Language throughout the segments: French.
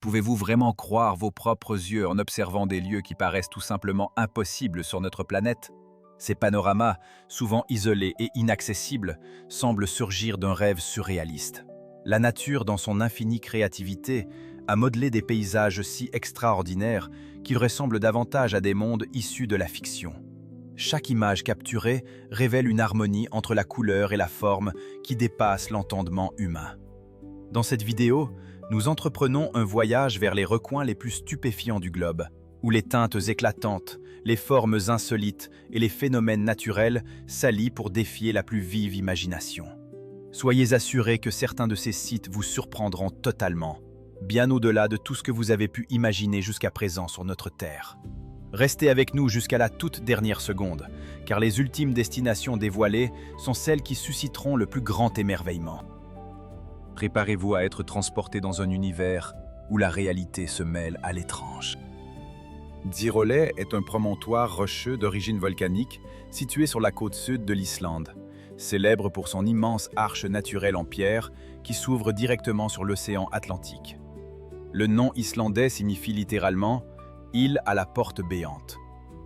Pouvez-vous vraiment croire vos propres yeux en observant des lieux qui paraissent tout simplement impossibles sur notre planète? Ces panoramas, souvent isolés et inaccessibles, semblent surgir d'un rêve surréaliste. La nature, dans son infinie créativité, a modelé des paysages si extraordinaires qu'ils ressemblent davantage à des mondes issus de la fiction. Chaque image capturée révèle une harmonie entre la couleur et la forme qui dépasse l'entendement humain. Dans cette vidéo, nous entreprenons un voyage vers les recoins les plus stupéfiants du globe, où les teintes éclatantes, les formes insolites et les phénomènes naturels s'allient pour défier la plus vive imagination. Soyez assurés que certains de ces sites vous surprendront totalement, bien au-delà de tout ce que vous avez pu imaginer jusqu'à présent sur notre Terre. Restez avec nous jusqu'à la toute dernière seconde, car les ultimes destinations dévoilées sont celles qui susciteront le plus grand émerveillement. Préparez-vous à être transporté dans un univers où la réalité se mêle à l'étrange. Dziroley est un promontoire rocheux d'origine volcanique situé sur la côte sud de l'Islande, célèbre pour son immense arche naturelle en pierre qui s'ouvre directement sur l'océan Atlantique. Le nom islandais signifie littéralement « île à la porte béante »,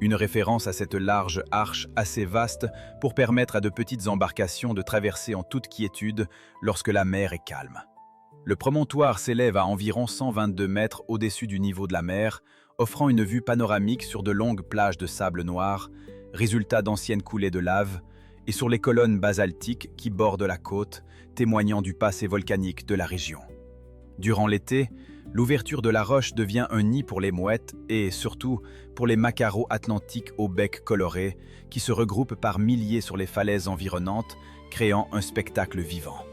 une référence à cette large arche assez vaste pour permettre à de petites embarcations de traverser en toute quiétude lorsque la mer est calme. Le promontoire s'élève à environ 122 mètres au-dessus du niveau de la mer, offrant une vue panoramique sur de longues plages de sable noir, résultat d'anciennes coulées de lave, et sur les colonnes basaltiques qui bordent la côte, témoignant du passé volcanique de la région. Durant l'été, l'ouverture de la roche devient un nid pour les mouettes et, surtout, pour les maquereaux atlantiques au bec coloré qui se regroupent par milliers sur les falaises environnantes, créant un spectacle vivant.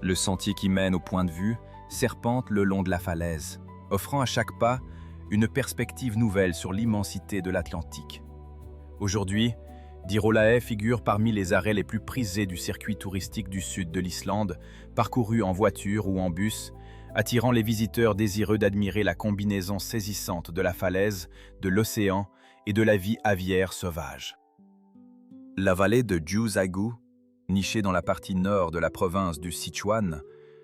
Le sentier qui mène au point de vue serpente le long de la falaise, offrant à chaque pas une perspective nouvelle sur l'immensité de l'Atlantique. Aujourd'hui, Dyrhólaey figure parmi les arrêts les plus prisés du circuit touristique du sud de l'Islande, parcouru en voiture ou en bus, attirant les visiteurs désireux d'admirer la combinaison saisissante de la falaise, de l'océan et de la vie aviaire sauvage. La vallée de Djúzagú, nichée dans la partie nord de la province du Sichuan,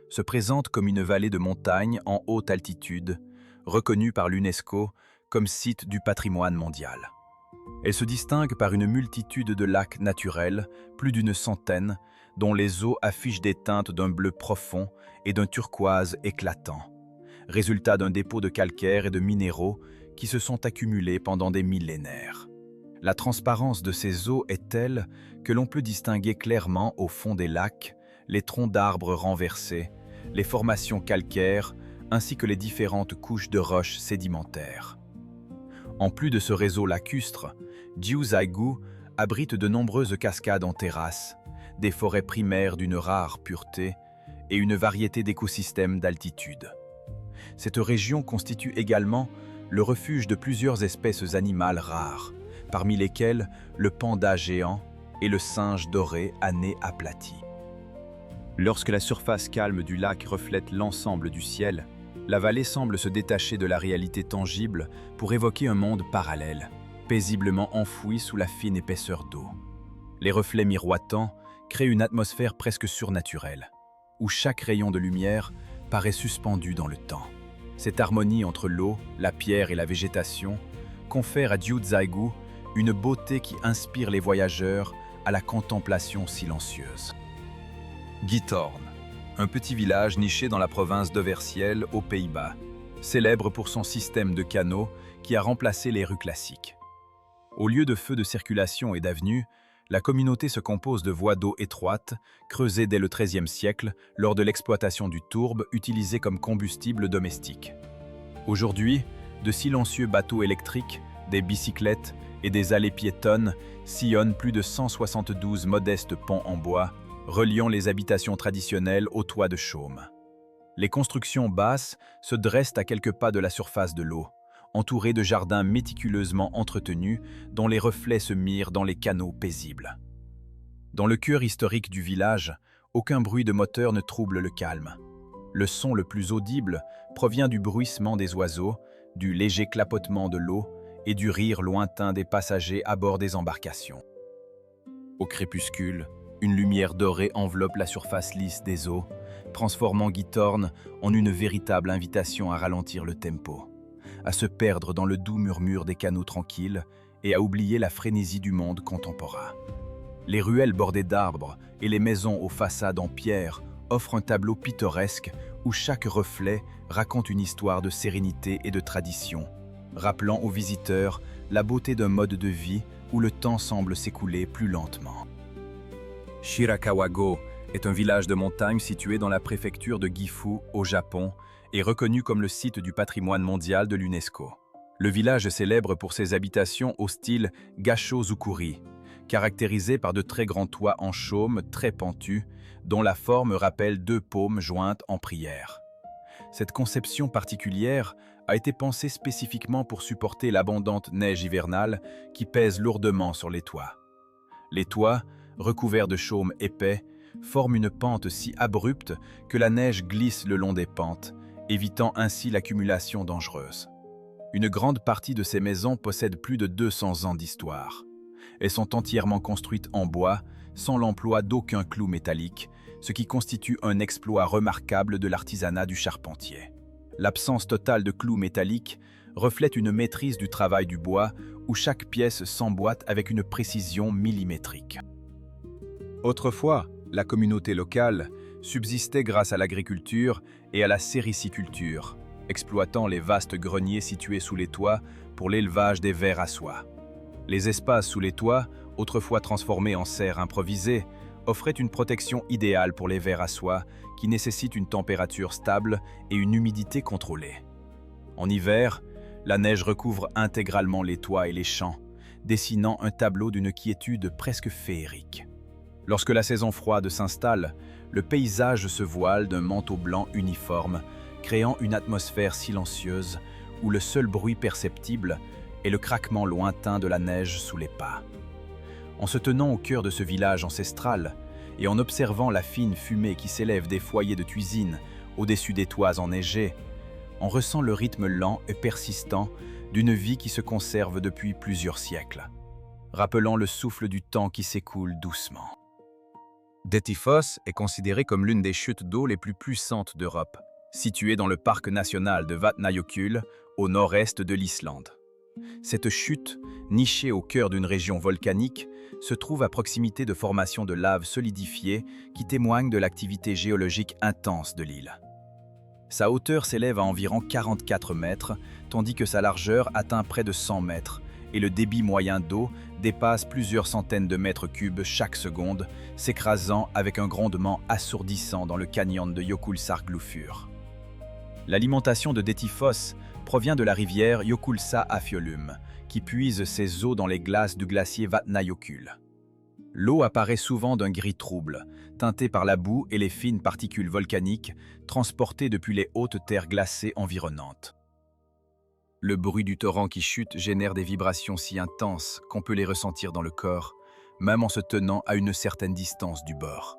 se présente comme une vallée de montagne en haute altitude, reconnue par l'UNESCO comme site du patrimoine mondial. Elle se distingue par une multitude de lacs naturels, plus d'une centaine, dont les eaux affichent des teintes d'un bleu profond et d'un turquoise éclatant, résultat d'un dépôt de calcaire et de minéraux qui se sont accumulés pendant des millénaires. La transparence de ces eaux est telle que l'on peut distinguer clairement au fond des lacs les troncs d'arbres renversés, les formations calcaires ainsi que les différentes couches de roches sédimentaires. En plus de ce réseau lacustre, Djúzagú abrite de nombreuses cascades en terrasse, des forêts primaires d'une rare pureté et une variété d'écosystèmes d'altitude. Cette région constitue également le refuge de plusieurs espèces animales rares, parmi lesquelles le panda géant et le singe doré à nez aplati. Lorsque la surface calme du lac reflète l'ensemble du ciel, la vallée semble se détacher de la réalité tangible pour évoquer un monde parallèle, paisiblement enfoui sous la fine épaisseur d'eau. Les reflets miroitants créent une atmosphère presque surnaturelle, où chaque rayon de lumière paraît suspendu dans le temps. Cette harmonie entre l'eau, la pierre et la végétation confère à Djúzagú une beauté qui inspire les voyageurs à la contemplation silencieuse. Giethoorn, un petit village niché dans la province d'Oversiel aux Pays-Bas, célèbre pour son système de canaux qui a remplacé les rues classiques. Au lieu de feux de circulation et d'avenues, la communauté se compose de voies d'eau étroites, creusées dès le XIIIe siècle lors de l'exploitation du tourbe utilisé comme combustible domestique. Aujourd'hui, de silencieux bateaux électriques, des bicyclettes et des allées piétonnes sillonnent plus de 172 modestes ponts en bois, reliant les habitations traditionnelles aux toits de chaume. Les constructions basses se dressent à quelques pas de la surface de l'eau, entourées de jardins méticuleusement entretenus dont les reflets se mirent dans les canaux paisibles. Dans le cœur historique du village, aucun bruit de moteur ne trouble le calme. Le son le plus audible provient du bruissement des oiseaux, du léger clapotement de l'eau et du rire lointain des passagers à bord des embarcations. Au crépuscule, Une lumière dorée enveloppe la surface lisse des eaux, transformant Githorne en une véritable invitation à ralentir le tempo, à se perdre dans le doux murmure des canaux tranquilles et à oublier la frénésie du monde contemporain. Les ruelles bordées d'arbres et les maisons aux façades en pierre offrent un tableau pittoresque où chaque reflet raconte une histoire de sérénité et de tradition, rappelant aux visiteurs la beauté d'un mode de vie où le temps semble s'écouler plus lentement. Shirakawa-go est un village de montagne situé dans la préfecture de Gifu, au Japon, et reconnu comme le site du patrimoine mondial de l'UNESCO. Le village est célèbre pour ses habitations au style Gassho-zukuri, caractérisé par de très grands toits en chaume très pentus, dont la forme rappelle deux paumes jointes en prière. Cette conception particulière a été pensée spécifiquement pour supporter l'abondante neige hivernale qui pèse lourdement sur les toits. Les toits, recouverts de chaume épais, forment une pente si abrupte que la neige glisse le long des pentes, évitant ainsi l'accumulation dangereuse. Une grande partie de ces maisons possède plus de 200 ans d'histoire. Elles sont entièrement construites en bois, sans l'emploi d'aucun clou métallique, ce qui constitue un exploit remarquable de l'artisanat du charpentier. L'absence totale de clous métalliques reflète une maîtrise du travail du bois où chaque pièce s'emboîte avec une précision millimétrique. Autrefois, la communauté locale subsistait grâce à l'agriculture et à la sériciculture, exploitant les vastes greniers situés sous les toits pour l'élevage des vers à soie. Les espaces sous les toits, autrefois transformés en serres improvisées, offraient une protection idéale pour les vers à soie qui nécessitent une température stable et une humidité contrôlée. En hiver, la neige recouvre intégralement les toits et les champs, dessinant un tableau d'une quiétude presque féerique. Lorsque la saison froide s'installe, le paysage se voile d'un manteau blanc uniforme, créant une atmosphère silencieuse où le seul bruit perceptible est le craquement lointain de la neige sous les pas. En se tenant au cœur de ce village ancestral et en observant la fine fumée qui s'élève des foyers de cuisine au-dessus des toits enneigés, on ressent le rythme lent et persistant d'une vie qui se conserve depuis plusieurs siècles, rappelant le souffle du temps qui s'écoule doucement. Dettifoss est considérée comme l'une des chutes d'eau les plus puissantes d'Europe, située dans le parc national de Vatnajökull, au nord-est de l'Islande. Cette chute, nichée au cœur d'une région volcanique, se trouve à proximité de formations de lave solidifiées qui témoignent de l'activité géologique intense de l'île. Sa hauteur s'élève à environ 44 mètres, tandis que sa largeur atteint près de 100 mètres, et le débit moyen d'eau dépasse plusieurs centaines de mètres cubes chaque seconde, s'écrasant avec un grondement assourdissant dans le canyon de Jökulsárgljúfur. L'alimentation de Dettifoss provient de la rivière Jökulsá-Afjöllum, qui puise ses eaux dans les glaces du glacier Vatnajökull. L'eau apparaît souvent d'un gris trouble, teintée par la boue et les fines particules volcaniques transportées depuis les hautes terres glacées environnantes. Le bruit du torrent qui chute génère des vibrations si intenses qu'on peut les ressentir dans le corps, même en se tenant à une certaine distance du bord.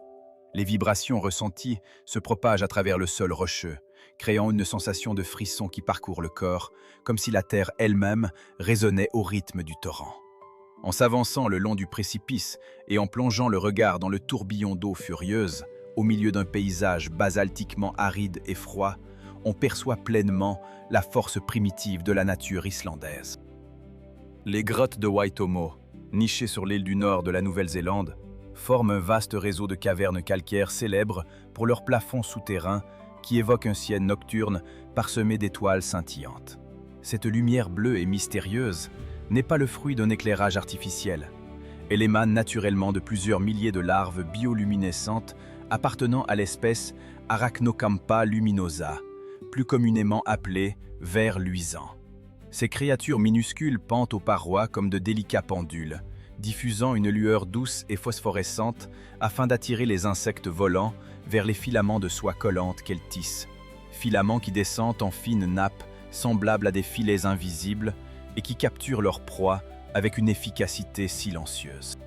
Les vibrations ressenties se propagent à travers le sol rocheux, créant une sensation de frisson qui parcourt le corps, comme si la terre elle-même résonnait au rythme du torrent. En s'avançant le long du précipice et en plongeant le regard dans le tourbillon d'eau furieuse, au milieu d'un paysage basaltiquement aride et froid, on perçoit pleinement la force primitive de la nature islandaise. Les grottes de Waitomo, nichées sur l'île du nord de la Nouvelle-Zélande, forment un vaste réseau de cavernes calcaires célèbres pour leurs plafonds souterrains qui évoquent un ciel nocturne parsemé d'étoiles scintillantes. Cette lumière bleue et mystérieuse n'est pas le fruit d'un éclairage artificiel. Elle émane naturellement de plusieurs milliers de larves bioluminescentes appartenant à l'espèce Arachnocampa luminosa, plus communément appelée ver luisant. Ces créatures minuscules pendent aux parois comme de délicats pendules, diffusant une lueur douce et phosphorescente afin d'attirer les insectes volants vers les filaments de soie collante qu'elles tissent. Filaments qui descendent en fines nappes semblables à des filets invisibles et qui capturent leur proie avec une efficacité silencieuse.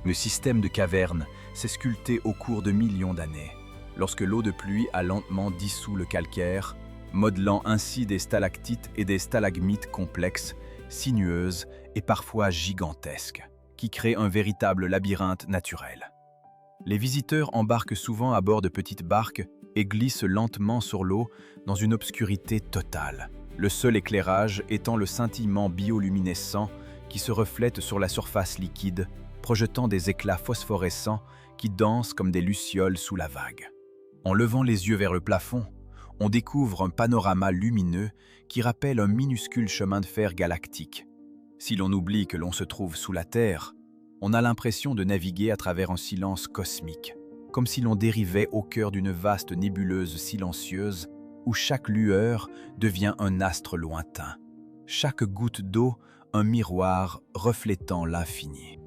Le système de cavernes s'est sculpté au cours de millions d'années, lorsque l'eau de pluie a lentement dissous le calcaire, modelant ainsi des stalactites et des stalagmites complexes, sinueuses et parfois gigantesques, qui créent un véritable labyrinthe naturel. Les visiteurs embarquent souvent à bord de petites barques et glissent lentement sur l'eau dans une obscurité totale, le seul éclairage étant le scintillement bioluminescent qui se reflète sur la surface liquide, projetant des éclats phosphorescents qui dansent comme des lucioles sous la vague. En levant les yeux vers le plafond, on découvre un panorama lumineux qui rappelle un minuscule chemin de fer galactique. Si l'on oublie que l'on se trouve sous la Terre, on a l'impression de naviguer à travers un silence cosmique, comme si l'on dérivait au cœur d'une vaste nébuleuse silencieuse où chaque lueur devient un astre lointain, chaque goutte d'eau un miroir reflétant l'infini.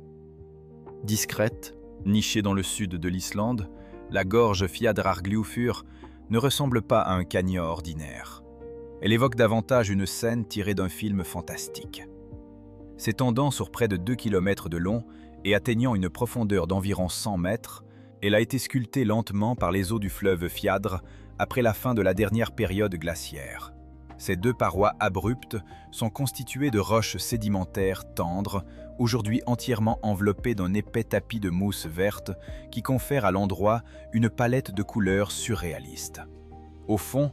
Discrète, nichée dans le sud de l'Islande, la gorge Fjaðrárglúfur ne ressemble pas à un canyon ordinaire. Elle évoque davantage une scène tirée d'un film fantastique. S'étendant sur près de 2 km de long et atteignant une profondeur d'environ 100 mètres, elle a été sculptée lentement par les eaux du fleuve Fjädr après la fin de la dernière période glaciaire. Ces 2 parois abruptes sont constituées de roches sédimentaires tendres, aujourd'hui entièrement enveloppées d'un épais tapis de mousse verte qui confère à l'endroit une palette de couleurs surréalistes. Au fond,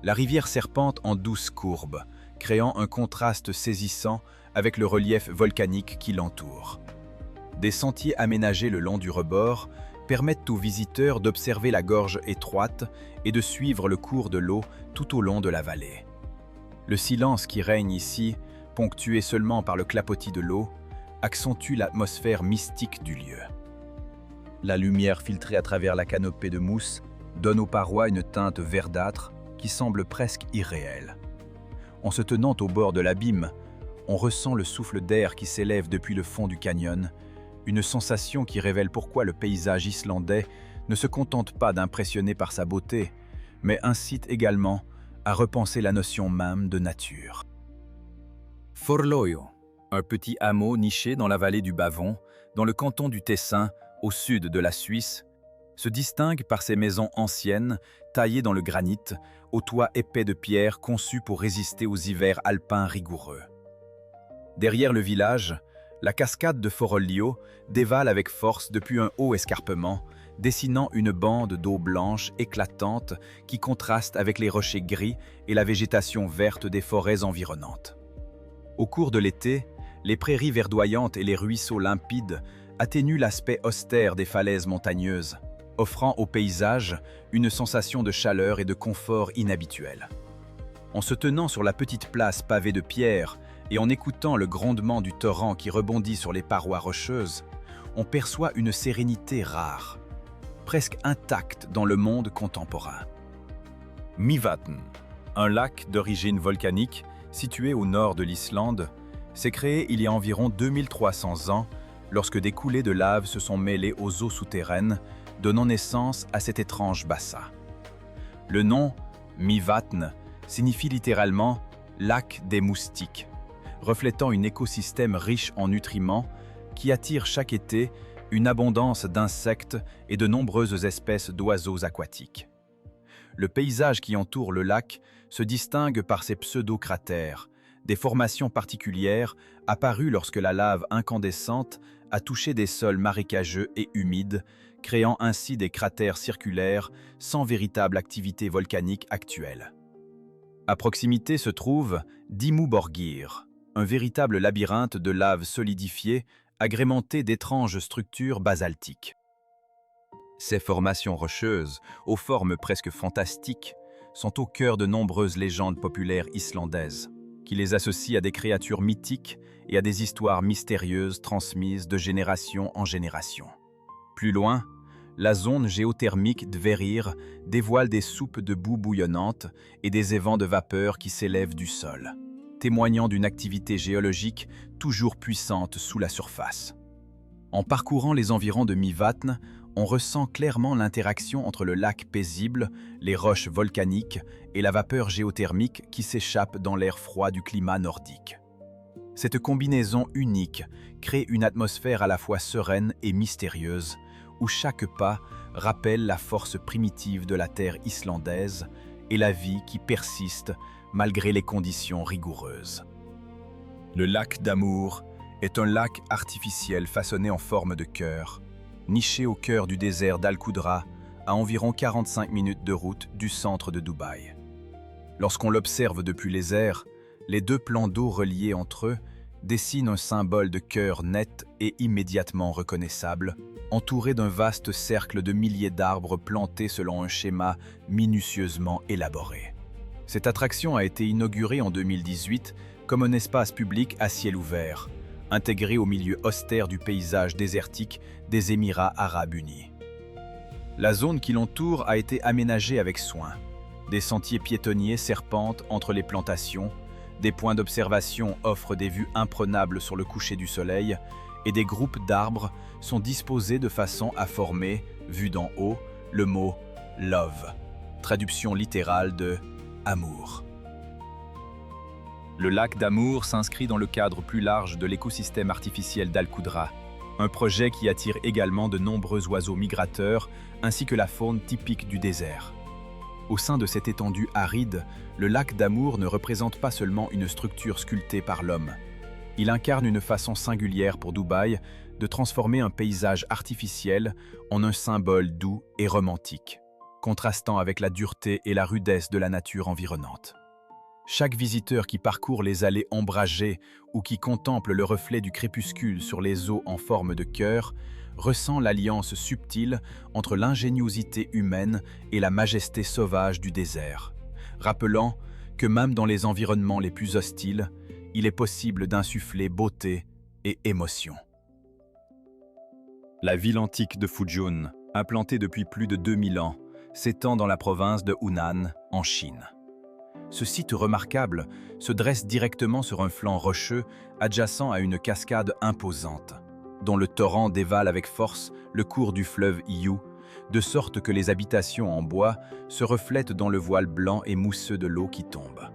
la rivière serpente en douces courbes, créant un contraste saisissant avec le relief volcanique qui l'entoure. Des sentiers aménagés le long du rebord permettent aux visiteurs d'observer la gorge étroite et de suivre le cours de l'eau tout au long de la vallée. Le silence qui règne ici, ponctué seulement par le clapotis de l'eau, accentue l'atmosphère mystique du lieu. La lumière filtrée à travers la canopée de mousse donne aux parois une teinte verdâtre qui semble presque irréelle. En se tenant au bord de l'abîme, on ressent le souffle d'air qui s'élève depuis le fond du canyon, une sensation qui révèle pourquoi le paysage islandais ne se contente pas d'impressionner par sa beauté, mais incite également à repenser la notion même de nature. Forloyo, un petit hameau niché dans la vallée du Bavon, dans le canton du Tessin, au sud de la Suisse, se distingue par ses maisons anciennes, taillées dans le granit, aux toits épais de pierre conçus pour résister aux hivers alpins rigoureux. Derrière le village, la cascade de Forollio dévale avec force depuis un haut escarpement, dessinant une bande d'eau blanche éclatante qui contraste avec les rochers gris et la végétation verte des forêts environnantes. Au cours de l'été, les prairies verdoyantes et les ruisseaux limpides atténuent l'aspect austère des falaises montagneuses, offrant au paysage une sensation de chaleur et de confort inhabituelle. En se tenant sur la petite place pavée de pierre et en écoutant le grondement du torrent qui rebondit sur les parois rocheuses, on perçoit une sérénité rare, presque intacte dans le monde contemporain. Mývatn, un lac d'origine volcanique situé au nord de l'Islande, s'est créé il y a environ 2300 ans lorsque des coulées de lave se sont mêlées aux eaux souterraines, donnant naissance à cet étrange bassin. Le nom Mývatn signifie littéralement « lac des moustiques », reflétant un écosystème riche en nutriments qui attire chaque été une abondance d'insectes et de nombreuses espèces d'oiseaux aquatiques. Le paysage qui entoure le lac se distingue par ses pseudo-cratères, des formations particulières apparues lorsque la lave incandescente a touché des sols marécageux et humides, créant ainsi des cratères circulaires sans véritable activité volcanique actuelle. À proximité se trouve Dimmuborgir, un véritable labyrinthe de lave solidifiée agrémenté d'étranges structures basaltiques. Ces formations rocheuses, aux formes presque fantastiques, sont au cœur de nombreuses légendes populaires islandaises, qui les associent à des créatures mythiques et à des histoires mystérieuses transmises de génération en génération. Plus loin, la zone géothermique Dverir dévoile des soupes de boue bouillonnante et des évents de vapeur qui s'élèvent du sol, témoignant d'une activité géologique toujours puissante sous la surface. En parcourant les environs de Mývatn, on ressent clairement l'interaction entre le lac paisible, les roches volcaniques et la vapeur géothermique qui s'échappe dans l'air froid du climat nordique. Cette combinaison unique crée une atmosphère à la fois sereine et mystérieuse, où chaque pas rappelle la force primitive de la terre islandaise et la vie qui persiste malgré les conditions rigoureuses. Le lac d'Amour est un lac artificiel façonné en forme de cœur, niché au cœur du désert d'Al-Qoudra, à environ 45 minutes de route du centre de Dubaï. Lorsqu'on l'observe depuis les airs, les deux plans d'eau reliés entre eux dessinent un symbole de cœur net et immédiatement reconnaissable, entouré d'un vaste cercle de milliers d'arbres plantés selon un schéma minutieusement élaboré. Cette attraction a été inaugurée en 2018 comme un espace public à ciel ouvert, intégré au milieu austère du paysage désertique des Émirats arabes unis. La zone qui l'entoure a été aménagée avec soin. Des sentiers piétonniers serpentent entre les plantations, des points d'observation offrent des vues imprenables sur le coucher du soleil et des groupes d'arbres sont disposés de façon à former, vu d'en haut, le mot « love », traduction littérale de « amour ». Le lac d'Amour s'inscrit dans le cadre plus large de l'écosystème artificiel d'Al-Qoudra, un projet qui attire également de nombreux oiseaux migrateurs ainsi que la faune typique du désert. Au sein de cette étendue aride, le lac d'Amour ne représente pas seulement une structure sculptée par l'homme. Il incarne une façon singulière pour Dubaï de transformer un paysage artificiel en un symbole doux et romantique, contrastant avec la dureté et la rudesse de la nature environnante. Chaque visiteur qui parcourt les allées ombragées ou qui contemple le reflet du crépuscule sur les eaux en forme de cœur ressent l'alliance subtile entre l'ingéniosité humaine et la majesté sauvage du désert, rappelant que même dans les environnements les plus hostiles, il est possible d'insuffler beauté et émotion. La ville antique de Fuzhou, implantée depuis plus de 2000 ans, s'étend dans la province de Hunan, en Chine. Ce site remarquable se dresse directement sur un flanc rocheux adjacent à une cascade imposante, dont le torrent dévale avec force le cours du fleuve Yu, de sorte que les habitations en bois se reflètent dans le voile blanc et mousseux de l'eau qui tombe.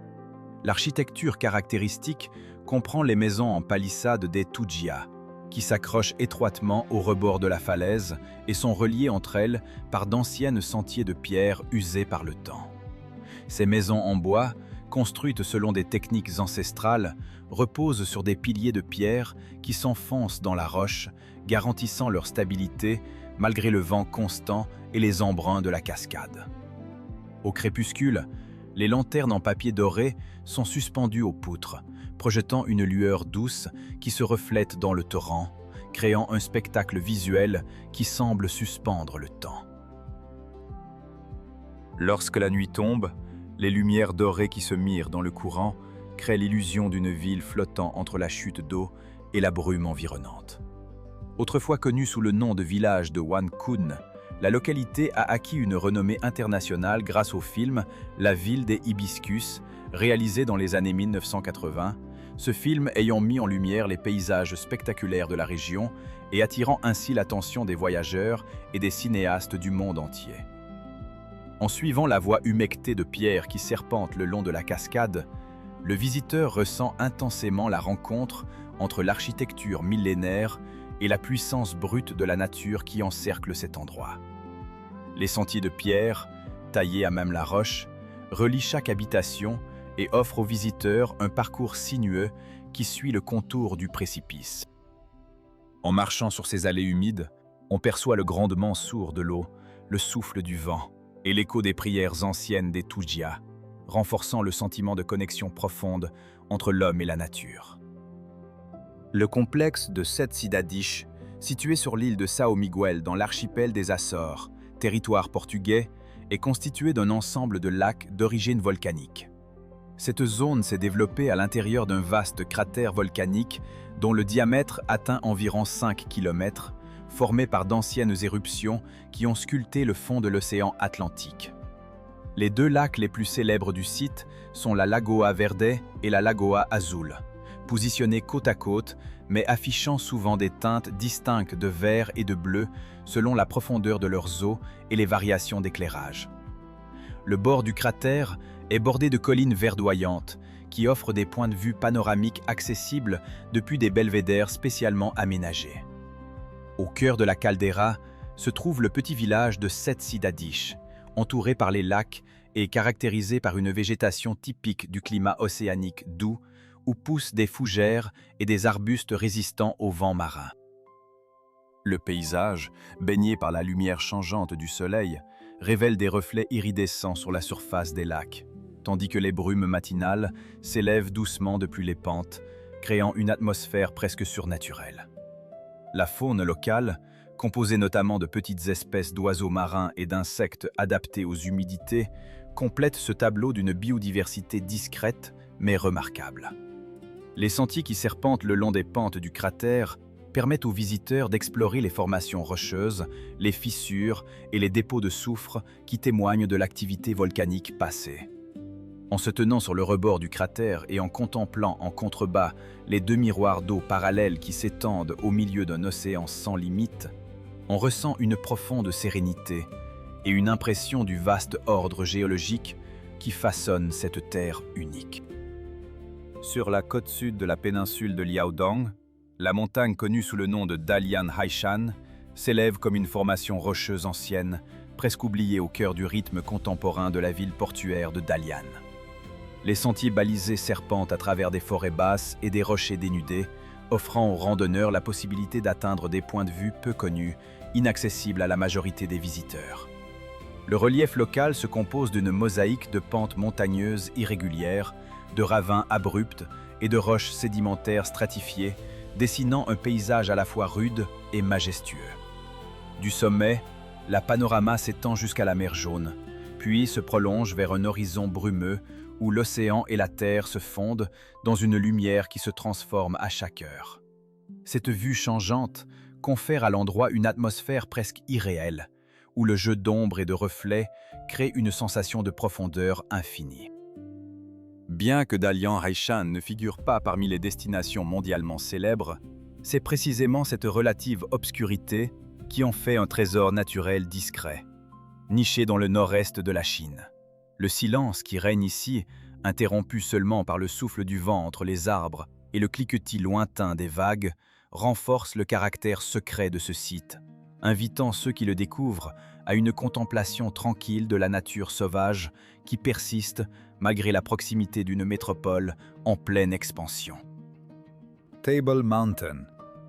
L'architecture caractéristique comprend les maisons en palissade des Tujia, qui s'accrochent étroitement au rebord de la falaise et sont reliées entre elles par d'anciennes sentiers de pierre usés par le temps. Ces maisons en bois, construites selon des techniques ancestrales, reposent sur des piliers de pierre qui s'enfoncent dans la roche, garantissant leur stabilité malgré le vent constant et les embruns de la cascade. Au crépuscule, les lanternes en papier doré sont suspendues aux poutres, projetant une lueur douce qui se reflète dans le torrent, créant un spectacle visuel qui semble suspendre le temps. Lorsque la nuit tombe, les lumières dorées qui se mirent dans le courant créent l'illusion d'une ville flottant entre la chute d'eau et la brume environnante. Autrefois connue sous le nom de village de Wan Khun, la localité a acquis une renommée internationale grâce au film La ville des hibiscus, réalisé dans les années 1980, ce film ayant mis en lumière les paysages spectaculaires de la région et attirant ainsi l'attention des voyageurs et des cinéastes du monde entier. En suivant la voie humectée de pierre qui serpente le long de la cascade, le visiteur ressent intensément la rencontre entre l'architecture millénaire et la puissance brute de la nature qui encercle cet endroit. Les sentiers de pierre, taillés à même la roche, relient chaque habitation et offrent aux visiteurs un parcours sinueux qui suit le contour du précipice. En marchant sur ces allées humides, on perçoit le grondement sourd de l'eau, le souffle du vent et l'écho des prières anciennes des Tujia, renforçant le sentiment de connexion profonde entre l'homme et la nature. Le complexe de Sete Cidades, situé sur l'île de São Miguel dans l'archipel des Açores, territoire portugais, est constitué d'un ensemble de lacs d'origine volcanique. Cette zone s'est développée à l'intérieur d'un vaste cratère volcanique dont le diamètre atteint environ 5 km, formé par d'anciennes éruptions qui ont sculpté le fond de l'océan Atlantique. Les deux lacs les plus célèbres du site sont la Lagoa Verde et la Lagoa Azul, positionnés côte à côte, mais affichant souvent des teintes distinctes de vert et de bleu selon la profondeur de leurs eaux et les variations d'éclairage. Le bord du cratère est bordé de collines verdoyantes qui offrent des points de vue panoramiques accessibles depuis des belvédères spécialement aménagés. Au cœur de la caldeira se trouve le petit village de Sete Cidades, entouré par les lacs et caractérisé par une végétation typique du climat océanique doux, où poussent des fougères et des arbustes résistants au vent marin. Le paysage, baigné par la lumière changeante du soleil, révèle des reflets iridescents sur la surface des lacs, tandis que les brumes matinales s'élèvent doucement depuis les pentes, créant une atmosphère presque surnaturelle. La faune locale, composée notamment de petites espèces d'oiseaux marins et d'insectes adaptés aux humidités, complète ce tableau d'une biodiversité discrète mais remarquable. Les sentiers qui serpentent le long des pentes du cratère permettent aux visiteurs d'explorer les formations rocheuses, les fissures et les dépôts de soufre qui témoignent de l'activité volcanique passée. En se tenant sur le rebord du cratère et en contemplant en contrebas les deux miroirs d'eau parallèles qui s'étendent au milieu d'un océan sans limite, on ressent une profonde sérénité et une impression du vaste ordre géologique qui façonne cette terre unique. Sur la côte sud de la péninsule de Liaodong, la montagne connue sous le nom de Dalian Haishan s'élève comme une formation rocheuse ancienne, presque oubliée au cœur du rythme contemporain de la ville portuaire de Dalian. Les sentiers balisés serpentent à travers des forêts basses et des rochers dénudés, offrant aux randonneurs la possibilité d'atteindre des points de vue peu connus, inaccessibles à la majorité des visiteurs. Le relief local se compose d'une mosaïque de pentes montagneuses irrégulières, de ravins abrupts et de roches sédimentaires stratifiées, dessinant un paysage à la fois rude et majestueux. Du sommet, la panorama s'étend jusqu'à la mer Jaune, puis se prolonge vers un horizon brumeux où l'océan et la terre se fondent dans une lumière qui se transforme à chaque heure. Cette vue changeante confère à l'endroit une atmosphère presque irréelle, où le jeu d'ombre et de reflets crée une sensation de profondeur infinie. Bien que Dalian Haishan ne figure pas parmi les destinations mondialement célèbres, c'est précisément cette relative obscurité qui en fait un trésor naturel discret, niché dans le nord-est de la Chine. Le silence qui règne ici, interrompu seulement par le souffle du vent entre les arbres et le cliquetis lointain des vagues, renforce le caractère secret de ce site, invitant ceux qui le découvrent à une contemplation tranquille de la nature sauvage qui persiste malgré la proximité d'une métropole en pleine expansion. Table Mountain,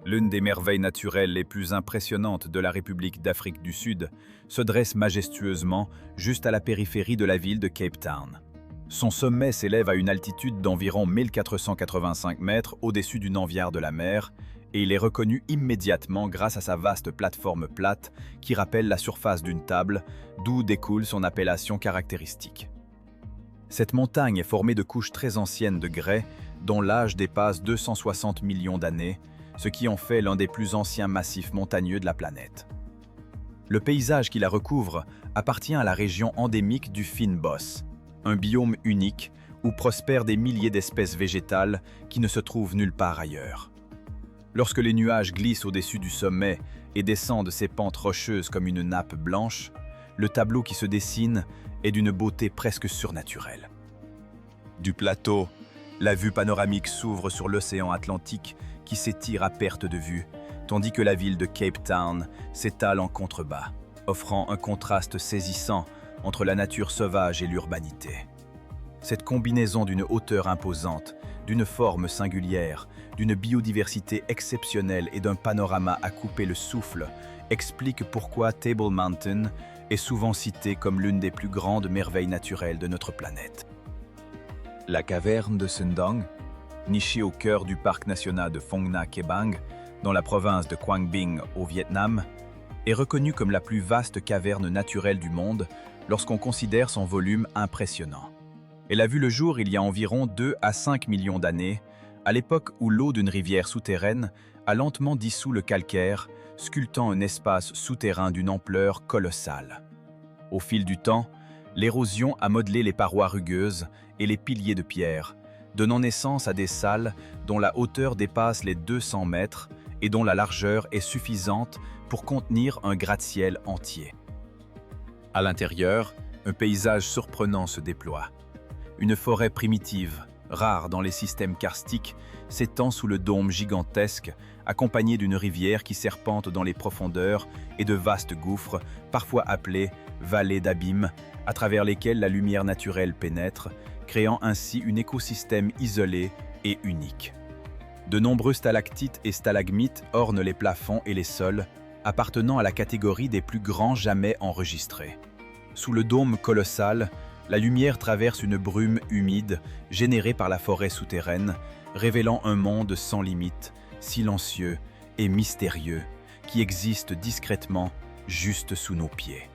l'une des merveilles naturelles les plus impressionnantes de la République d'Afrique du Sud, se dresse majestueusement juste à la périphérie de la ville de Cape Town. Son sommet s'élève à une altitude d'environ 1485 mètres au-dessus du Nanviard de la mer, et il est reconnu immédiatement grâce à sa vaste plateforme plate qui rappelle la surface d'une table, d'où découle son appellation caractéristique. Cette montagne est formée de couches très anciennes de grès, dont l'âge dépasse 260 millions d'années, ce qui en fait l'un des plus anciens massifs montagneux de la planète. Le paysage qui la recouvre appartient à la région endémique du Fynbos, un biome unique où prospèrent des milliers d'espèces végétales qui ne se trouvent nulle part ailleurs. Lorsque les nuages glissent au-dessus du sommet et descendent ces pentes rocheuses comme une nappe blanche, le tableau qui se dessine est d'une beauté presque surnaturelle. Du plateau, la vue panoramique s'ouvre sur l'océan Atlantique qui s'étire à perte de vue, tandis que la ville de Cape Town s'étale en contrebas, offrant un contraste saisissant entre la nature sauvage et l'urbanité. Cette combinaison d'une hauteur imposante, d'une forme singulière, d'une biodiversité exceptionnelle et d'un panorama à couper le souffle explique pourquoi Table Mountain est souvent citée comme l'une des plus grandes merveilles naturelles de notre planète. La caverne de Sendong, nichée au cœur du parc national de Phong Nha Ke Bang, dans la province de Quang Binh au Vietnam, est reconnue comme la plus vaste caverne naturelle du monde lorsqu'on considère son volume impressionnant. Elle a vu le jour il y a environ 2 à 5 millions d'années, à l'époque où l'eau d'une rivière souterraine a lentement dissous le calcaire, sculptant un espace souterrain d'une ampleur colossale. Au fil du temps, l'érosion a modelé les parois rugueuses et les piliers de pierre, donnant naissance à des salles dont la hauteur dépasse les 200 mètres et dont la largeur est suffisante pour contenir un gratte-ciel entier. À l'intérieur, un paysage surprenant se déploie. Une forêt primitive, rare dans les systèmes karstiques, s'étend sous le dôme gigantesque, accompagnée d'une rivière qui serpente dans les profondeurs et de vastes gouffres, parfois appelés vallées d'abîme, à travers lesquels la lumière naturelle pénètre, créant ainsi un écosystème isolé et unique. De nombreux stalactites et stalagmites ornent les plafonds et les sols, appartenant à la catégorie des plus grands jamais enregistrés. Sous le dôme colossal, la lumière traverse une brume humide générée par la forêt souterraine, révélant un monde sans limite, silencieux et mystérieux, qui existe discrètement juste sous nos pieds.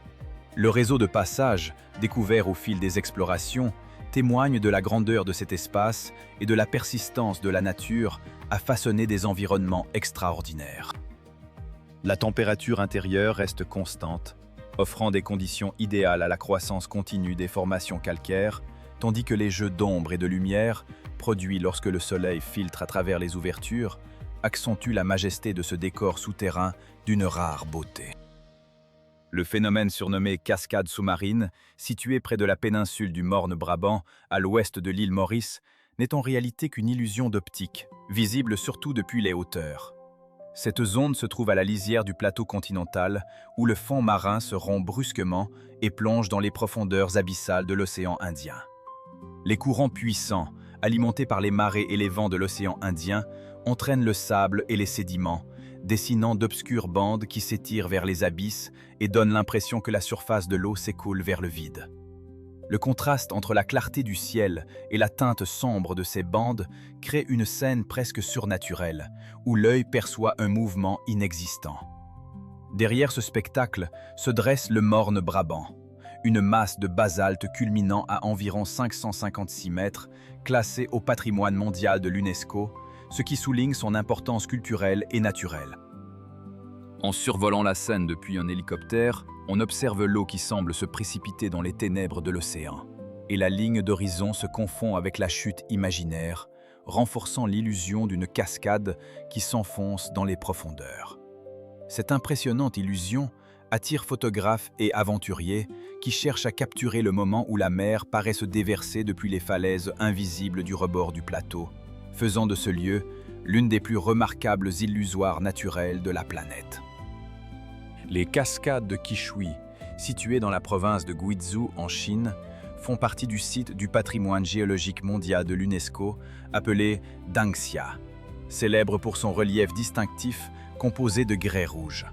Le réseau de passage, découvert au fil des explorations, témoigne de la grandeur de cet espace et de la persistance de la nature à façonner des environnements extraordinaires. La température intérieure reste constante, offrant des conditions idéales à la croissance continue des formations calcaires, tandis que les jeux d'ombre et de lumière, produits lorsque le soleil filtre à travers les ouvertures, accentuent la majesté de ce décor souterrain d'une rare beauté. Le phénomène surnommé cascade sous-marine, situé près de la péninsule du Morne-Brabant, à l'ouest de l'île Maurice, n'est en réalité qu'une illusion d'optique, visible surtout depuis les hauteurs. Cette zone se trouve à la lisière du plateau continental, où le fond marin se rompt brusquement et plonge dans les profondeurs abyssales de l'océan Indien. Les courants puissants, alimentés par les marées et les vents de l'océan Indien, entraînent le sable et les sédiments, dessinant d'obscures bandes qui s'étirent vers les abysses et donnent l'impression que la surface de l'eau s'écoule vers le vide. Le contraste entre la clarté du ciel et la teinte sombre de ces bandes crée une scène presque surnaturelle, où l'œil perçoit un mouvement inexistant. Derrière ce spectacle se dresse le Morne-Brabant, une masse de basalte culminant à environ 556 mètres, classée au patrimoine mondial de l'UNESCO, ce qui souligne son importance culturelle et naturelle. En survolant la scène depuis un hélicoptère, on observe l'eau qui semble se précipiter dans les ténèbres de l'océan, et la ligne d'horizon se confond avec la chute imaginaire, renforçant l'illusion d'une cascade qui s'enfonce dans les profondeurs. Cette impressionnante illusion attire photographes et aventuriers qui cherchent à capturer le moment où la mer paraît se déverser depuis les falaises invisibles du rebord du plateau, faisant de ce lieu l'une des plus remarquables illusoires naturelles de la planète. Les cascades de Qishui, situées dans la province de Guizhou en Chine, font partie du site du patrimoine géologique mondial de l'UNESCO appelé Dangxia, célèbre pour son relief distinctif composé de grès rouges.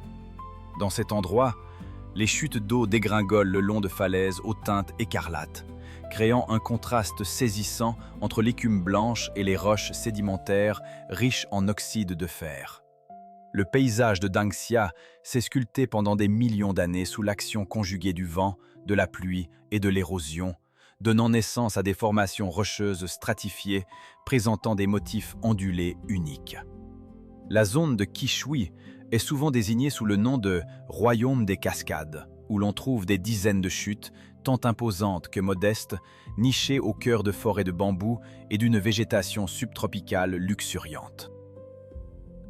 Dans cet endroit, les chutes d'eau dégringolent le long de falaises aux teintes écarlates, créant un contraste saisissant entre l'écume blanche et les roches sédimentaires riches en oxyde de fer. Le paysage de Dangxia s'est sculpté pendant des millions d'années sous l'action conjuguée du vent, de la pluie et de l'érosion, donnant naissance à des formations rocheuses stratifiées présentant des motifs ondulés uniques. La zone de Qishui est souvent désignée sous le nom de « Royaume des cascades », où l'on trouve des dizaines de chutes, tant imposantes que modestes, nichées au cœur de forêts de bambous et d'une végétation subtropicale luxuriante.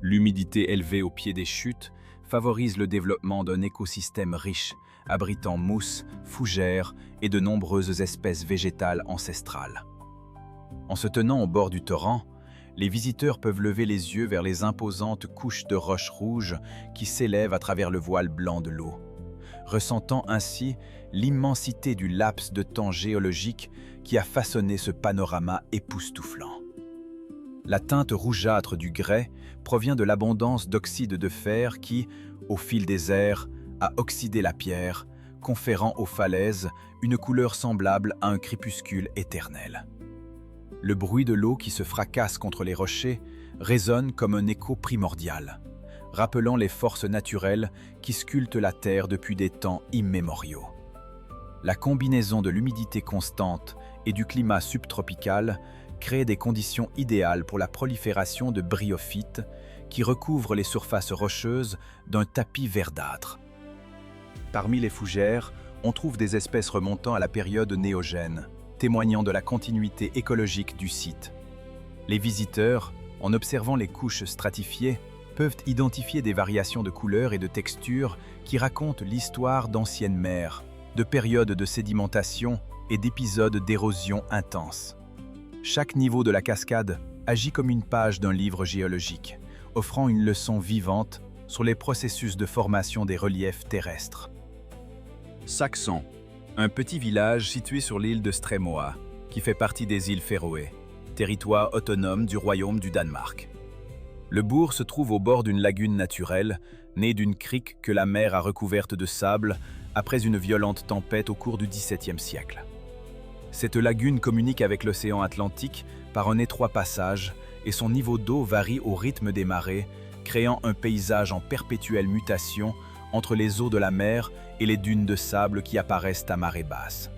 L'humidité élevée au pied des chutes favorise le développement d'un écosystème riche, abritant mousses, fougères et de nombreuses espèces végétales ancestrales. En se tenant au bord du torrent, les visiteurs peuvent lever les yeux vers les imposantes couches de roches rouges qui s'élèvent à travers le voile blanc de l'eau, ressentant ainsi l'immensité du laps de temps géologique qui a façonné ce panorama époustouflant. La teinte rougeâtre du grès provient de l'abondance d'oxyde de fer qui, au fil des ères, a oxydé la pierre, conférant aux falaises une couleur semblable à un crépuscule éternel. Le bruit de l'eau qui se fracasse contre les rochers résonne comme un écho primordial, rappelant les forces naturelles qui sculptent la terre depuis des temps immémoriaux. La combinaison de l'humidité constante et du climat subtropical crée des conditions idéales pour la prolifération de bryophytes qui recouvrent les surfaces rocheuses d'un tapis verdâtre. Parmi les fougères, on trouve des espèces remontant à la période néogène, témoignant de la continuité écologique du site. Les visiteurs, en observant les couches stratifiées, peuvent identifier des variations de couleurs et de textures qui racontent l'histoire d'anciennes mers, de périodes de sédimentation et d'épisodes d'érosion intense. Chaque niveau de la cascade agit comme une page d'un livre géologique, offrant une leçon vivante sur les processus de formation des reliefs terrestres. Saxon, un petit village situé sur l'île de Strémoa, qui fait partie des îles Féroé, territoire autonome du royaume du Danemark. Le bourg se trouve au bord d'une lagune naturelle, née d'une crique que la mer a recouverte de sable après une violente tempête au cours du XVIIe siècle. Cette lagune communique avec l'océan Atlantique par un étroit passage et son niveau d'eau varie au rythme des marées, créant un paysage en perpétuelle mutation entre les eaux de la mer et les dunes de sable qui apparaissent à marée basse.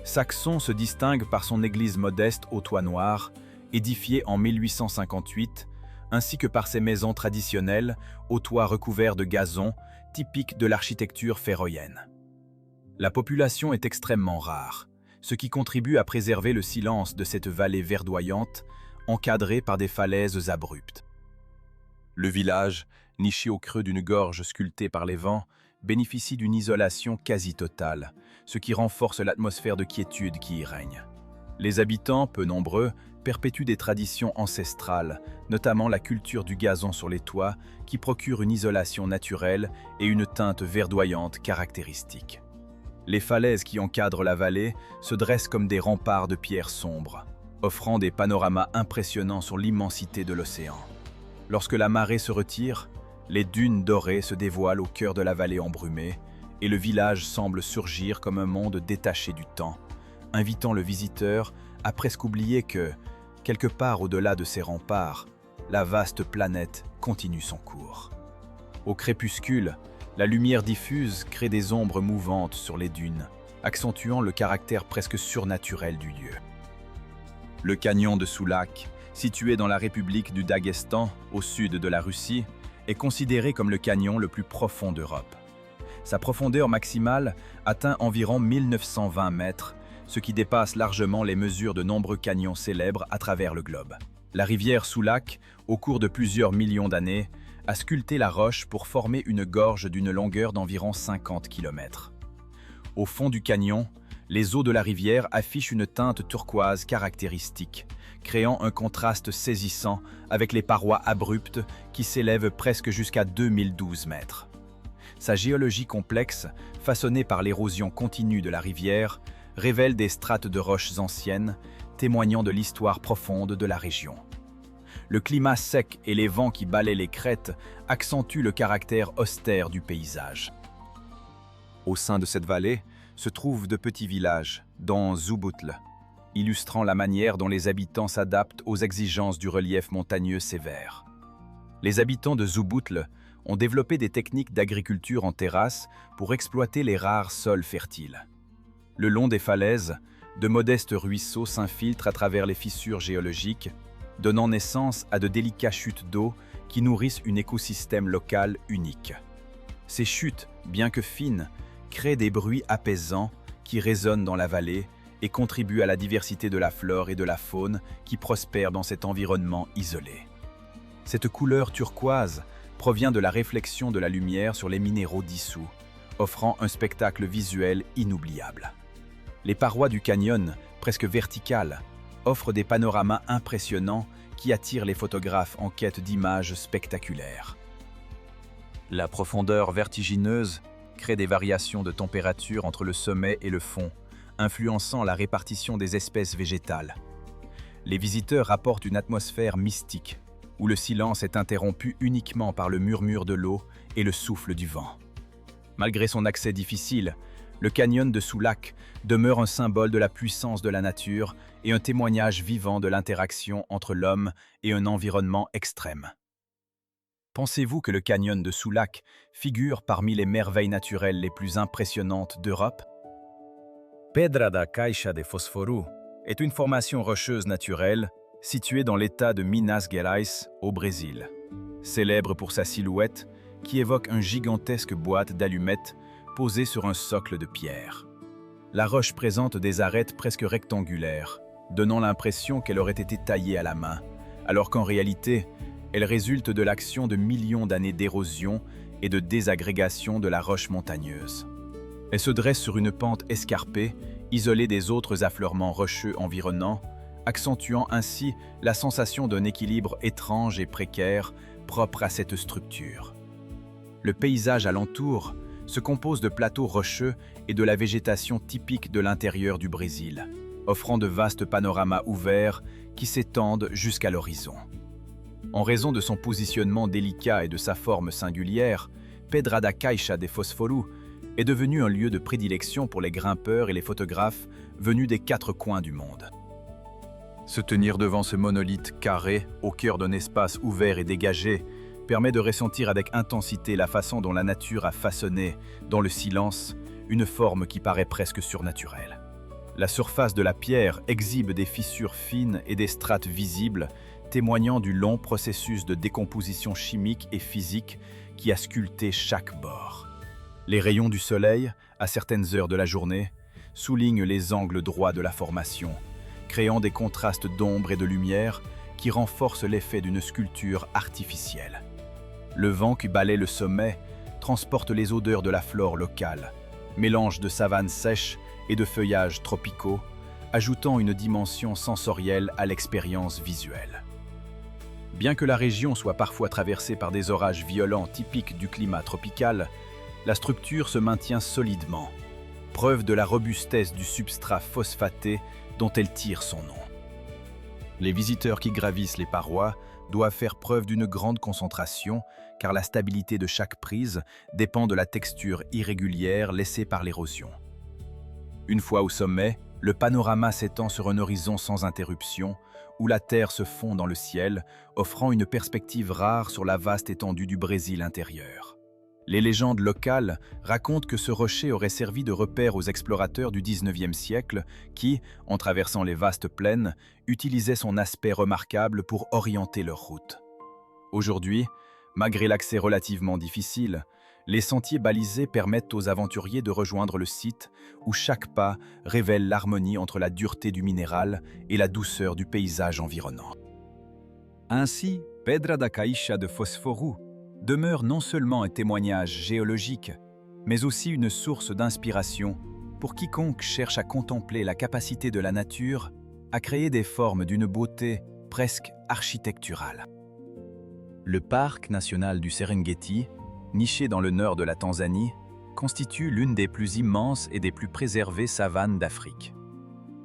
Saxon se distingue par son église modeste au toit noir, édifiée en 1858, ainsi que par ses maisons traditionnelles aux toits recouverts de gazon, typiques de l'architecture féroïenne. La population est extrêmement rare, ce qui contribue à préserver le silence de cette vallée verdoyante, encadrée par des falaises abruptes. Le village, niché au creux d'une gorge sculptée par les vents, bénéficie d'une isolation quasi totale, ce qui renforce l'atmosphère de quiétude qui y règne. Les habitants, peu nombreux, perpétuent des traditions ancestrales, notamment la culture du gazon sur les toits, qui procure une isolation naturelle et une teinte verdoyante caractéristique. Les falaises qui encadrent la vallée se dressent comme des remparts de pierres sombres, offrant des panoramas impressionnants sur l'immensité de l'océan. Lorsque la marée se retire, les dunes dorées se dévoilent au cœur de la vallée embrumée, et le village semble surgir comme un monde détaché du temps, invitant le visiteur à presque oublier que, quelque part au-delà de ces remparts, la vaste planète continue son cours. Au crépuscule, la lumière diffuse crée des ombres mouvantes sur les dunes, accentuant le caractère presque surnaturel du lieu. Le canyon de Soulac, situé dans la République du Daghestan, au sud de la Russie, est considéré comme le canyon le plus profond d'Europe. Sa profondeur maximale atteint environ 1920 mètres, ce qui dépasse largement les mesures de nombreux canyons célèbres à travers le globe. La rivière Soulac, au cours de plusieurs millions d'années, a sculpté la roche pour former une gorge d'une longueur d'environ 50 km. Au fond du canyon, les eaux de la rivière affichent une teinte turquoise caractéristique, créant un contraste saisissant avec les parois abruptes qui s'élèvent presque jusqu'à 2012 mètres. Sa géologie complexe, façonnée par l'érosion continue de la rivière, révèle des strates de roches anciennes, témoignant de l'histoire profonde de la région. Le climat sec et les vents qui balaient les crêtes accentuent le caractère austère du paysage. Au sein de cette vallée se trouvent de petits villages, dont Zouboutl, illustrant la manière dont les habitants s'adaptent aux exigences du relief montagneux sévère. Les habitants de Zouboutl ont développé des techniques d'agriculture en terrasse pour exploiter les rares sols fertiles. Le long des falaises, de modestes ruisseaux s'infiltrent à travers les fissures géologiques, donnant naissance à de délicats chutes d'eau qui nourrissent un écosystème local unique. Ces chutes, bien que fines, créent des bruits apaisants qui résonnent dans la vallée et contribuent à la diversité de la flore et de la faune qui prospèrent dans cet environnement isolé. Cette couleur turquoise provient de la réflexion de la lumière sur les minéraux dissous, offrant un spectacle visuel inoubliable. Les parois du canyon, presque verticales, offrent des panoramas impressionnants qui attirent les photographes en quête d'images spectaculaires. La profondeur vertigineuse crée des variations de température entre le sommet et le fond, influençant la répartition des espèces végétales. Les visiteurs rapportent une atmosphère mystique, où le silence est interrompu uniquement par le murmure de l'eau et le souffle du vent. Malgré son accès difficile, le canyon de Soulac demeure un symbole de la puissance de la nature et un témoignage vivant de l'interaction entre l'homme et un environnement extrême. Pensez-vous que le canyon de Soulac figure parmi les merveilles naturelles les plus impressionnantes d'Europe? Pedra da Caixa de Fosforu est une formation rocheuse naturelle située dans l'état de Minas Gerais, au Brésil. Célèbre pour sa silhouette, qui évoque une gigantesque boîte d'allumettes posée sur un socle de pierre. La roche présente des arêtes presque rectangulaires, donnant l'impression qu'elle aurait été taillée à la main, alors qu'en réalité, elle résulte de l'action de millions d'années d'érosion et de désagrégation de la roche montagneuse. Elle se dresse sur une pente escarpée, isolée des autres affleurements rocheux environnants, accentuant ainsi la sensation d'un équilibre étrange et précaire propre à cette structure. Le paysage alentour se compose de plateaux rocheux et de la végétation typique de l'intérieur du Brésil, offrant de vastes panoramas ouverts qui s'étendent jusqu'à l'horizon. En raison de son positionnement délicat et de sa forme singulière, Pedrada Caixa de Fosforu est devenu un lieu de prédilection pour les grimpeurs et les photographes venus des 4 coins du monde. Se tenir devant ce monolithe carré, au cœur d'un espace ouvert et dégagé, permet de ressentir avec intensité la façon dont la nature a façonné, dans le silence, une forme qui paraît presque surnaturelle. La surface de la pierre exhibe des fissures fines et des strates visibles, témoignant du long processus de décomposition chimique et physique qui a sculpté chaque bord. Les rayons du soleil, à certaines heures de la journée, soulignent les angles droits de la formation, créant des contrastes d'ombre et de lumière qui renforcent l'effet d'une sculpture artificielle. Le vent qui balaie le sommet transporte les odeurs de la flore locale, mélange de savanes sèches et de feuillages tropicaux, ajoutant une dimension sensorielle à l'expérience visuelle. Bien que la région soit parfois traversée par des orages violents typiques du climat tropical, la structure se maintient solidement, preuve de la robustesse du substrat phosphaté dont elle tire son nom. Les visiteurs qui gravissent les parois doivent faire preuve d'une grande concentration, car la stabilité de chaque prise dépend de la texture irrégulière laissée par l'érosion. Une fois au sommet, le panorama s'étend sur un horizon sans interruption, où la terre se fond dans le ciel, offrant une perspective rare sur la vaste étendue du Brésil intérieur. Les légendes locales racontent que ce rocher aurait servi de repère aux explorateurs du XIXe siècle qui, en traversant les vastes plaines, utilisaient son aspect remarquable pour orienter leur route. Aujourd'hui, malgré l'accès relativement difficile, les sentiers balisés permettent aux aventuriers de rejoindre le site où chaque pas révèle l'harmonie entre la dureté du minéral et la douceur du paysage environnant. Ainsi, Pedrada Caixa de Fosforu demeure non seulement un témoignage géologique, mais aussi une source d'inspiration pour quiconque cherche à contempler la capacité de la nature à créer des formes d'une beauté presque architecturale. Le parc national du Serengeti, niché dans le nord de la Tanzanie, constitue l'une des plus immenses et des plus préservées savanes d'Afrique.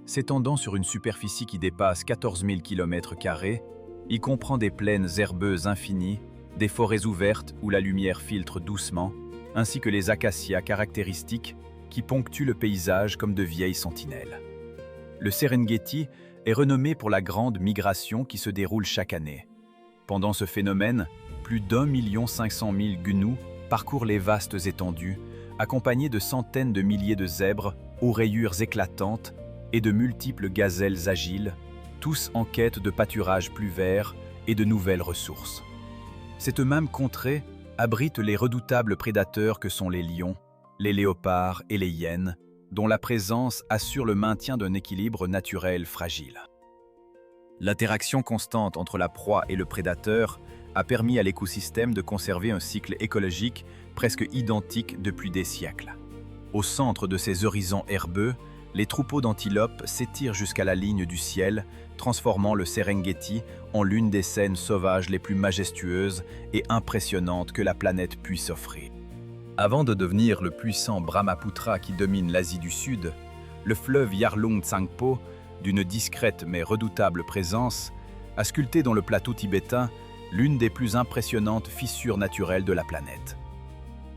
S'étendant sur une superficie qui dépasse 14 000 km², il comprend des plaines herbeuses infinies, des forêts ouvertes où la lumière filtre doucement, ainsi que les acacias caractéristiques qui ponctuent le paysage comme de vieilles sentinelles. Le Serengeti est renommé pour la grande migration qui se déroule chaque année. Pendant ce phénomène, plus d'1 500 000 gnous parcourent les vastes étendues, accompagnés de centaines de milliers de zèbres aux rayures éclatantes et de multiples gazelles agiles, tous en quête de pâturages plus verts et de nouvelles ressources. Cette même contrée abrite les redoutables prédateurs que sont les lions, les léopards et les hyènes, dont la présence assure le maintien d'un équilibre naturel fragile. L'interaction constante entre la proie et le prédateur a permis à l'écosystème de conserver un cycle écologique presque identique depuis des siècles. Au centre de ces horizons herbeux, les troupeaux d'antilopes s'étirent jusqu'à la ligne du ciel, transformant le Serengeti en l'une des scènes sauvages les plus majestueuses et impressionnantes que la planète puisse offrir. Avant de devenir le puissant Brahmaputra qui domine l'Asie du Sud, le fleuve Yarlung Tsangpo, d'une discrète mais redoutable présence, a sculpté dans le plateau tibétain l'une des plus impressionnantes fissures naturelles de la planète.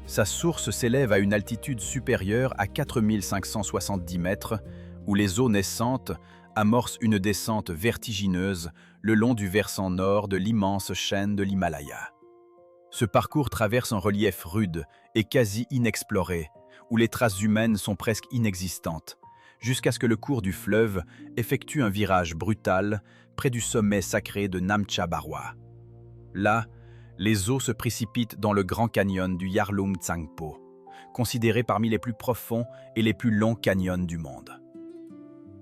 Sa source s'élève à une altitude supérieure à 4570 mètres, où les eaux naissantes amorcent une descente vertigineuse le long du versant nord de l'immense chaîne de l'Himalaya. Ce parcours traverse un relief rude et quasi inexploré, où les traces humaines sont presque inexistantes, jusqu'à ce que le cours du fleuve effectue un virage brutal près du sommet sacré de Namcha Barwa. Là, les eaux se précipitent dans le grand canyon du Yarlung Tsangpo, considéré parmi les plus profonds et les plus longs canyons du monde.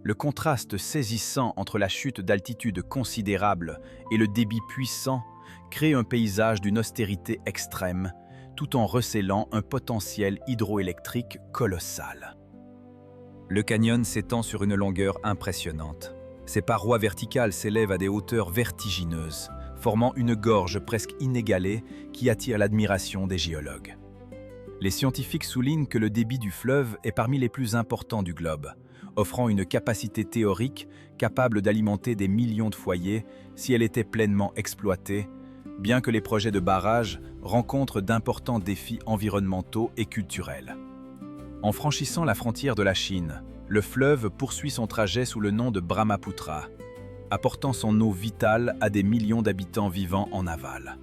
Le contraste saisissant entre la chute d'altitude considérable et le débit puissant crée un paysage d'une austérité extrême, tout en recélant un potentiel hydroélectrique colossal. Le canyon s'étend sur une longueur impressionnante. Ses parois verticales s'élèvent à des hauteurs vertigineuses, formant une gorge presque inégalée qui attire l'admiration des géologues. Les scientifiques soulignent que le débit du fleuve est parmi les plus importants du globe, offrant une capacité théorique capable d'alimenter des millions de foyers si elle était pleinement exploitée, bien que les projets de barrages rencontrent d'importants défis environnementaux et culturels. En franchissant la frontière de la Chine, le fleuve poursuit son trajet sous le nom de Brahmaputra, apportant son eau vitale à des millions d'habitants vivant en aval.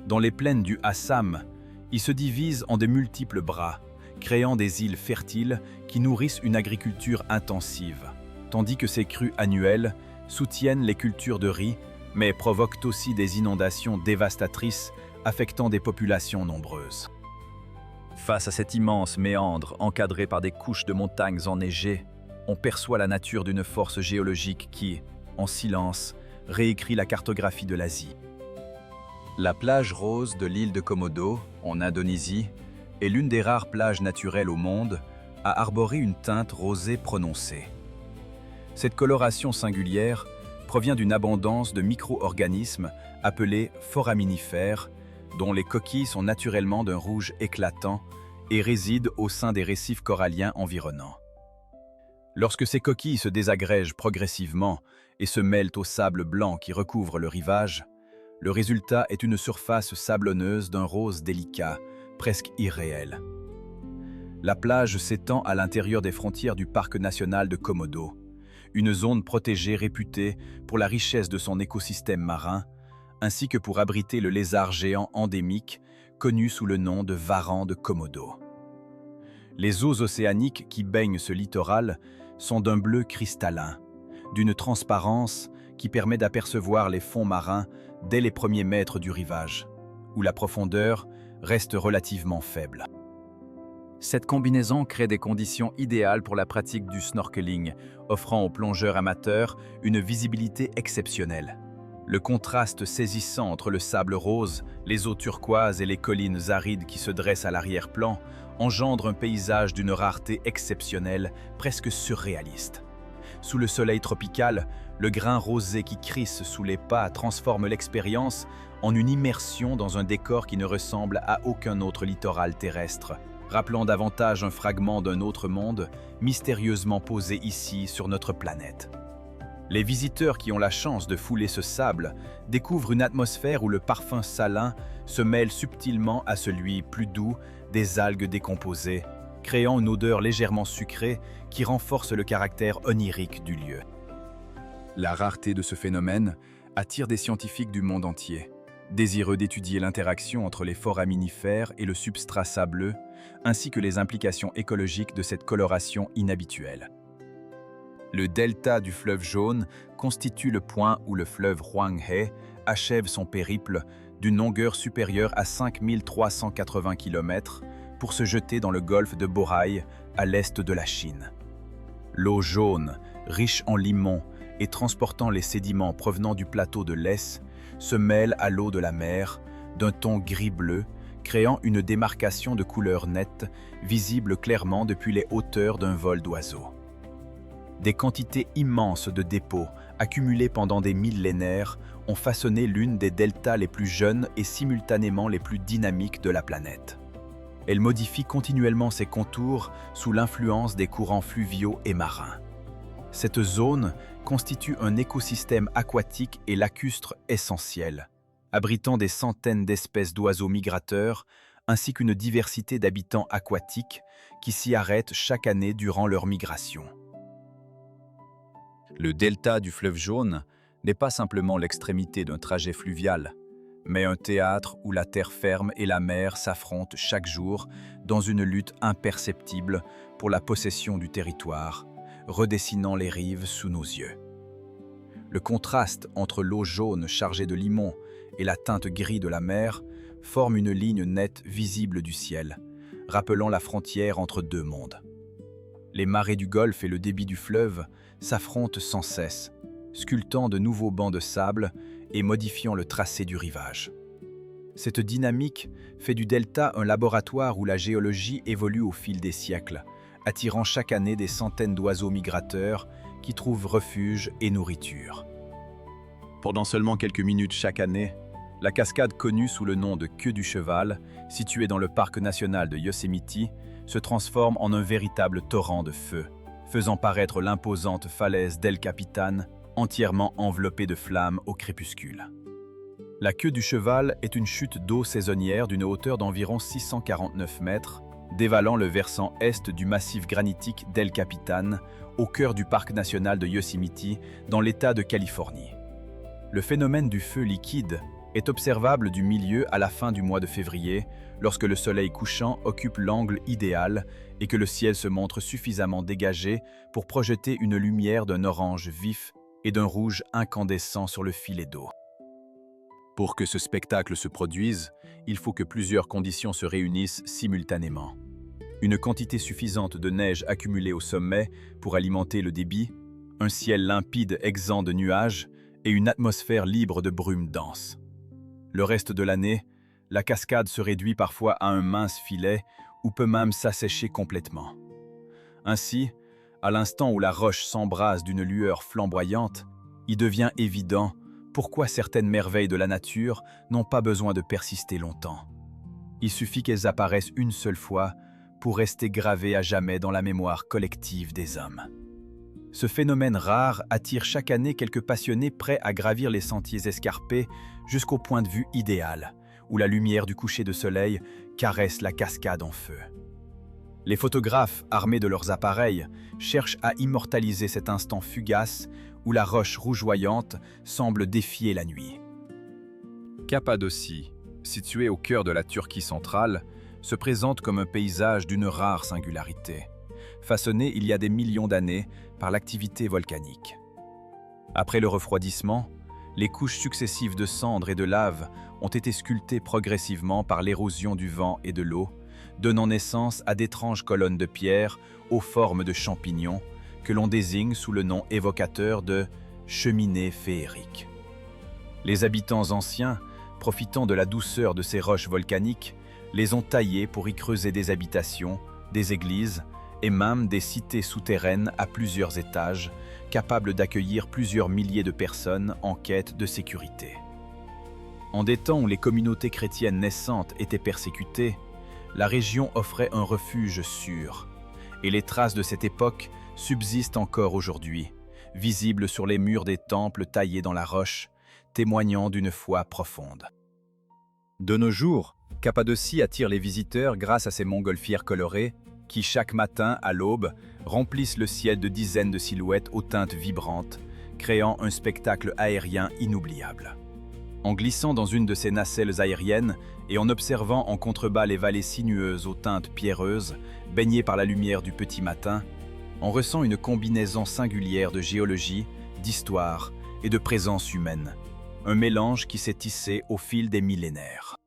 Dans les plaines du Assam, il se divise en de multiples bras, créant des îles fertiles qui nourrissent une agriculture intensive, tandis que ces crues annuelles soutiennent les cultures de riz, mais provoquent aussi des inondations dévastatrices affectant des populations nombreuses. Face à cet immense méandre encadré par des couches de montagnes enneigées, on perçoit la nature d'une force géologique qui, en silence, réécrit la cartographie de l'Asie. La plage rose de l'île de Komodo, en Indonésie, est l'une des rares plages naturelles au monde à arborer une teinte rosée prononcée. Cette coloration singulière provient d'une abondance de micro-organismes appelés foraminifères, dont les coquilles sont naturellement d'un rouge éclatant et résident au sein des récifs coralliens environnants. Lorsque ces coquilles se désagrègent progressivement et se mêlent au sable blanc qui recouvre le rivage, le résultat est une surface sablonneuse d'un rose délicat, presque irréel. La plage s'étend à l'intérieur des frontières du parc national de Komodo, une zone protégée réputée pour la richesse de son écosystème marin, ainsi que pour abriter le lézard géant endémique connu sous le nom de varan de Komodo. Les eaux océaniques qui baignent ce littoral sont d'un bleu cristallin, d'une transparence qui permet d'apercevoir les fonds marins dès les premiers mètres du rivage, où la profondeur reste relativement faible. Cette combinaison crée des conditions idéales pour la pratique du snorkeling, offrant aux plongeurs amateurs une visibilité exceptionnelle. Le contraste saisissant entre le sable rose, les eaux turquoises et les collines arides qui se dressent à l'arrière-plan engendre un paysage d'une rareté exceptionnelle, presque surréaliste. Sous le soleil tropical, le grain rosé qui crisse sous les pas transforme l'expérience en une immersion dans un décor qui ne ressemble à aucun autre littoral terrestre, rappelant davantage un fragment d'un autre monde mystérieusement posé ici sur notre planète. Les visiteurs qui ont la chance de fouler ce sable découvrent une atmosphère où le parfum salin se mêle subtilement à celui plus doux des algues décomposées, créant une odeur légèrement sucrée qui renforce le caractère onirique du lieu. La rareté de ce phénomène attire des scientifiques du monde entier, désireux d'étudier l'interaction entre les foraminifères et le substrat sableux, ainsi que les implications écologiques de cette coloration inhabituelle. Le delta du fleuve Jaune constitue le point où le fleuve Hwanghae achève son périple d'une longueur supérieure à 5380 km pour se jeter dans le golfe de Bohai à l'est de la Chine. L'eau jaune, riche en limon et transportant les sédiments provenant du plateau de l'Hesse, se mêle à l'eau de la mer d'un ton gris-bleu, créant une démarcation de couleur nette, visible clairement depuis les hauteurs d'un vol d'oiseau. Des quantités immenses de dépôts, accumulés pendant des millénaires, ont façonné l'une des deltas les plus jeunes et simultanément les plus dynamiques de la planète. Elle modifie continuellement ses contours sous l'influence des courants fluviaux et marins. Cette zone constitue un écosystème aquatique et lacustre essentiel, abritant des centaines d'espèces d'oiseaux migrateurs ainsi qu'une diversité d'habitants aquatiques qui s'y arrêtent chaque année durant leur migration. Le delta du fleuve Jaune n'est pas simplement l'extrémité d'un trajet fluvial, mais un théâtre où la terre ferme et la mer s'affrontent chaque jour dans une lutte imperceptible pour la possession du territoire, redessinant les rives sous nos yeux. Le contraste entre l'eau jaune chargée de limon et la teinte gris de la mer forme une ligne nette visible du ciel, rappelant la frontière entre deux mondes. Les marées du golfe et le débit du fleuve s'affrontent sans cesse, sculptant de nouveaux bancs de sable et modifiant le tracé du rivage. Cette dynamique fait du delta un laboratoire où la géologie évolue au fil des siècles, attirant chaque année des centaines d'oiseaux migrateurs qui trouvent refuge et nourriture. Pendant seulement quelques minutes chaque année, la cascade connue sous le nom de Queue du Cheval, située dans le parc national de Yosemite, se transforme en un véritable torrent de feu, faisant paraître l'imposante falaise d'El Capitan, entièrement enveloppée de flammes au crépuscule. La queue du cheval est une chute d'eau saisonnière d'une hauteur d'environ 649 mètres, dévalant le versant est du massif granitique d'El Capitan, au cœur du parc national de Yosemite, dans l'État de Californie. Le phénomène du feu liquide est observable du milieu à la fin du mois de février, lorsque le soleil couchant occupe l'angle idéal et que le ciel se montre suffisamment dégagé pour projeter une lumière d'un orange vif et d'un rouge incandescent sur le filet d'eau. Pour que ce spectacle se produise, il faut que plusieurs conditions se réunissent simultanément. Une quantité suffisante de neige accumulée au sommet pour alimenter le débit, un ciel limpide exempt de nuages et une atmosphère libre de brume dense. Le reste de l'année, la cascade se réduit parfois à un mince filet ou peut même s'assécher complètement. Ainsi, à l'instant où la roche s'embrase d'une lueur flamboyante, il devient évident pourquoi certaines merveilles de la nature n'ont pas besoin de persister longtemps. Il suffit qu'elles apparaissent une seule fois pour rester gravées à jamais dans la mémoire collective des hommes. Ce phénomène rare attire chaque année quelques passionnés prêts à gravir les sentiers escarpés jusqu'au point de vue idéal, où la lumière du coucher de soleil caresse la cascade en feu. Les photographes, armés de leurs appareils, cherchent à immortaliser cet instant fugace où la roche rougeoyante semble défier la nuit. Cappadocie, située au cœur de la Turquie centrale, se présente comme un paysage d'une rare singularité, façonné il y a des millions d'années par l'activité volcanique. Après le refroidissement, les couches successives de cendres et de lave ont été sculptées progressivement par l'érosion du vent et de l'eau, donnant naissance à d'étranges colonnes de pierre aux formes de champignons que l'on désigne sous le nom évocateur de cheminées féeriques. Les habitants anciens, profitant de la douceur de ces roches volcaniques, les ont taillées pour y creuser des habitations, des églises et même des cités souterraines à plusieurs étages, capables d'accueillir plusieurs milliers de personnes en quête de sécurité. En des temps où les communautés chrétiennes naissantes étaient persécutées, la région offrait un refuge sûr, et les traces de cette époque subsistent encore aujourd'hui, visibles sur les murs des temples taillés dans la roche, témoignant d'une foi profonde. De nos jours, Cappadocie attire les visiteurs grâce à ses montgolfières colorées qui, chaque matin à l'aube, remplissent le ciel de dizaines de silhouettes aux teintes vibrantes, créant un spectacle aérien inoubliable. En glissant dans une de ces nacelles aériennes et en observant en contrebas les vallées sinueuses aux teintes pierreuses, baignées par la lumière du petit matin, on ressent une combinaison singulière de géologie, d'histoire et de présence humaine, un mélange qui s'est tissé au fil des millénaires.